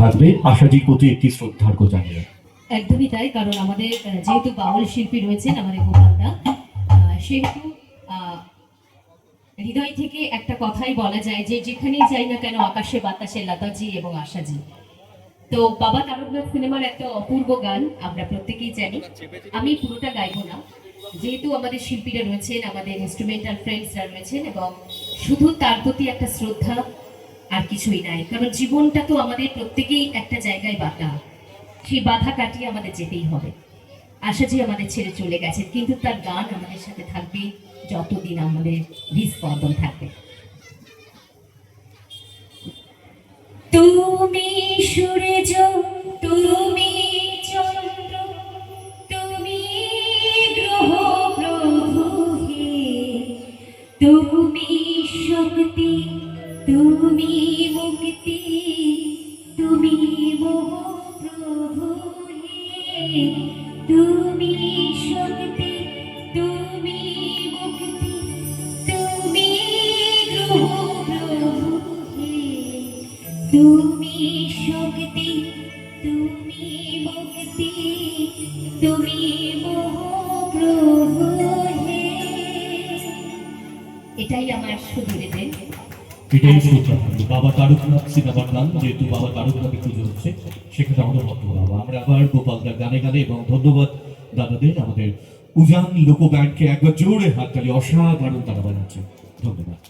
থাকবে আশাজির প্রতি একটি শ্রদ্ধার্ঘ্য জানিয়ে। একদমই তাই, কারণ আমাদের যেহেতু বাউল শিল্পী রয়েছেন আমাদের গোপালদা, সেহেতু হৃদয় থেকে একটা কথাই বলা যায় যে যেখানেই যাই না কেন আকাশে বাতাসে লতাজি এবং আশাজি। তো বাবা তারকনাথ সিনেমার একটা অপূর্ব গান আমরা প্রত্যেকেই জানি, আমি পুরোটা গাইবো না, যেহেতু আমাদের শিল্পীরা রয়েছেন, আমাদের ইনস্ট্রুমেন্টাল ফ্রেন্ডসরা রয়েছেন, এবং শুধু তার প্রতি একটা শ্রদ্ধা, আর কিছুই নাই। কারণ জীবনটা তো আমাদের প্রত্যেকেই একটা জায়গায় বাঁধা, সেই বাধা কাটিয়ে আমাদের যেতেই হবে। আশাজি আমাদের ছেড়ে চলে গেছে, কিন্তু তার গান আমাদের সাথে থাকবে যতদিন আমাদের হৃদস্পন্দন থাকবে। তুমি সূর্য, তুমি চন্দ্র, তুমি গ্রহ প্রভু হে, তুমি শক্তি, তুমি মুক্তি, তুমি মোহ প্রভু হে, তুমি শক্তি, তুমি মুক্তি, তুমি গ্রহ প্রভু হে, তুমি শক্তি, তুমি মুক্তি, তুমি মোহ প্রভু হে। এটাই আমার সুধীরেদের। এটাই শ্রদ্ধা থাকবে বাবা তারকনাথ সিনেমার গান, যেহেতু বাবা তারকনাথের পুজো হচ্ছে সেখানে আমাদের ভক্ত বাবা। আমরা আবার গোপালদার গানে গানে, এবং ধন্যবাদ দাদাদের, আমাদের উজান লোকো ব্যান্ডকে একবার জোরে হাততালি, অসাধারণ তারা বানাচ্ছে, ধন্যবাদ।